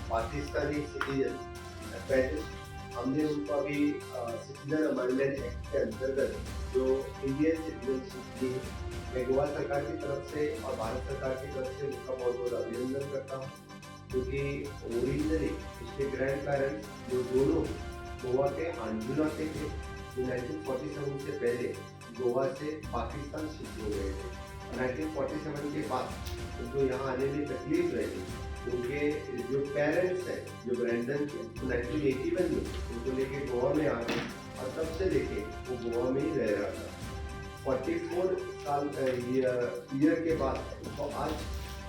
Pakistani citizen पैंतीस, हमने उनको अभी सिटीजन अमेंडमेंट एक्ट के अंतर्गत जो इंडियन सिटीजनशिप दी है, मैं गोवा सरकार की तरफ से और भारत सरकार की तरफ से उनका बहुत बहुत अभिनंदन करता हूँ, क्योंकि ओरिजिनली उसके ग्रैंड पेरेंट्स जो दोनों गोवा के आंजुना के थे, जो 1947 से पहले गोवा से पाकिस्तान शिफ्ट हो गए थे। 1947 के बाद उनको यहाँ आने में तकलीफ रही। उनके जो पेरेंट्स हैं, जो ब्रैंडन के, 1981 में उनको लेके गोवा में आ गए और तब से लेके वो गोवा में ही रह रहा था। 44 साल ईयर के बाद उनको आज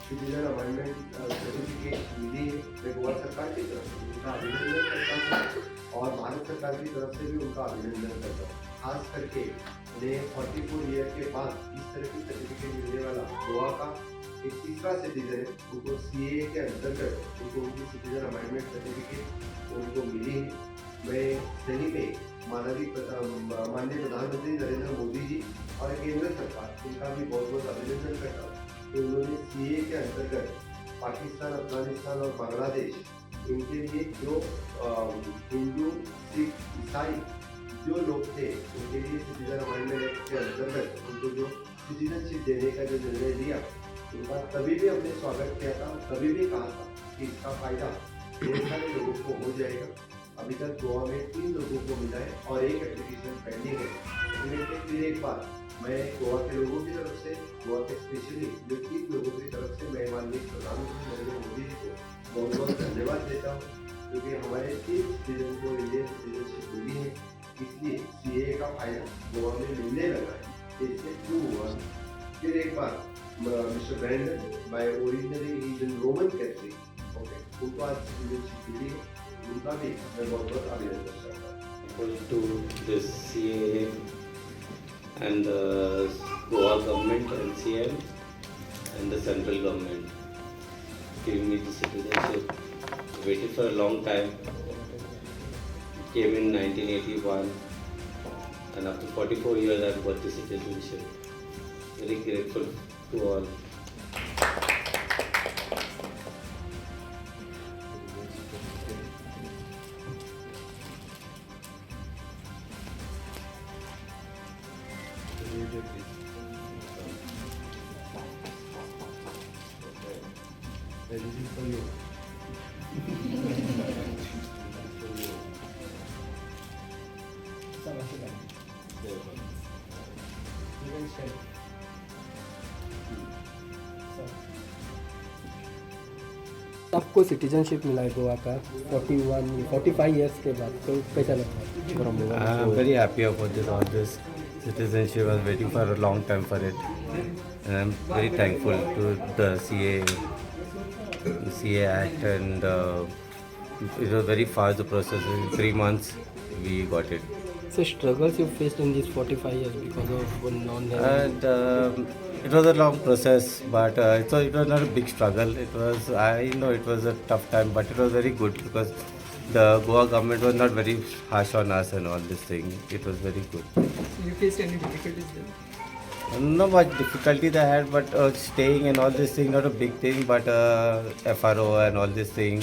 सिटीजन अमेंडमेंट सर्टिफिकेट मिली है। मैं गोवा सरकार की तरफ से उनका अभिनंदन करता हूँ और भारत सरकार की तरफ से भी उनका अभिनंदन करता हूँ। खास करके उन्हें 44 ईयर के बाद इस तरह की सर्टिफिकेट मिलने वाला गोवा का एक तीसरा सिटीजन है। उनको CAA के अंतर्गत उनको उनकी सिटीजन अमेंडमेंट सर्टिफिकेट उनको मिली है। मैं सही में माननीय प्रधानमंत्री नरेंद्र मोदी जी और केंद्र सरकार इनका भी बहुत बहुत अभिनंदन करता हूँ कि उन्होंने CAA के अंतर्गत पाकिस्तान, अफगानिस्तान और बांग्लादेश इनके लिए जो हिंदू, सिख, ईसाई जो लोग थे उनके लिए सिटीजन अमेंडमेंट एक्ट के अंतर्गत उनको जो सिटीजनशिप देने का जो निर्णय लिया, उनका तभी भी हमने स्वागत किया था, तभी भी कहा था कि इसका फायदा ढेर सारे लोगों को हो जाएगा। अभी तक गोवा में 3 लोगों को मिला है और एक एप्लीकेशन पेंडिंग है। फिर एक बार मैं गोवा के लोगों की तरफ से, गोवा के स्पेशली जो 3 लोगों की तरफ से मैं माननीय प्रधानमंत्री नरेंद्र मोदी जी को बहुत बहुत धन्यवाद देता हूँ, क्योंकि हमारे 3 सिटीजन को इंडियन सिटीजनशिप मिली है। इसलिए CAA का फायदा गोवा में मिलने लगा है, इससे प्रूव हुआ। फिर एक बार mister Brandon by originally he is in Roman Catholic, okay, उनको आज सिटीजनशिप मिली है, उनका भी मैं बहुत बहुत अभिनंदन करता हूँ। To this CAA and the Goa government, NCM, and the central government giving me the citizenship. Waited for a long time. Came in 1981, and after 44 years, I've got the citizenship. Very grateful to all. This is for you. आपको citizenship मिला है गोवा का 45 years के बाद, तो कैसा लगता है? I'm very happy about this. All this citizenship, I was waiting for a long time for it, and I'm very thankful to the CA Act, and it was very fast the process. In 3 months, we got it. So struggles you faced in these 45 years because of And it was a long process, but it was not a big struggle. It was, I know it was a tough time, but it was very good because the Goa government was not very harsh on us and all this thing. It was very good. You faced any difficulties there? Not much difficulty they had, but staying and all this thing, not a big thing, but FRO and all this thing,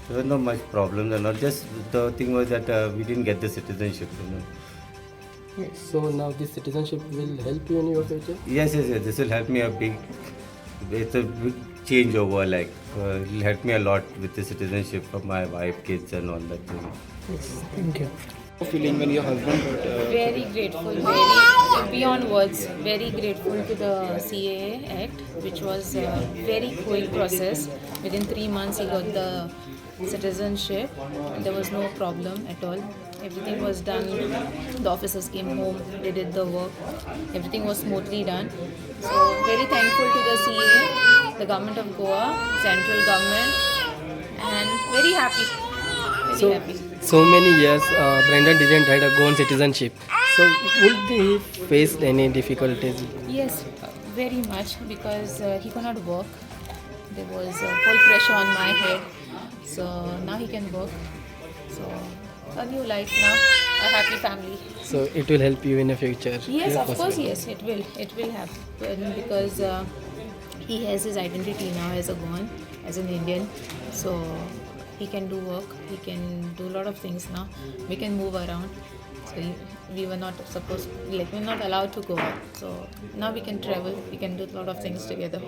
there was not much problem and all. Just the thing was that we didn't get the citizenship, you know. So now this citizenship will help you in your future? Yes. This will help me it's a big changeover. Like it will help me a lot with the citizenship for my wife, kids, and all that thing. Yes, thank you. Feeling when your husband Very grateful, very beyond words, very grateful to the CAA Act, which was a very quick process. Within 3 months he got the citizenship. There was no problem at all. Everything was done. The officers came home, they did the work. Everything was smoothly done. So very thankful to the CAA, the government of Goa, central government, and very happy. Very happy. So many years Brandon didn't had a Goan citizenship. So would he face any difficulties? Yes, very much, because he could not work. There was full pressure on my head. So now he can work. So a new life now, a happy family. So it will help you in the future? Yes, if of course, possible. yes, it will. It will happen because he has his identity now as a Goan, as an Indian. So he can do work, he can do a lot of things now. We can move around. So we were not supposed, like we're not allowed to go out. So now we can travel, we can do a lot of things together.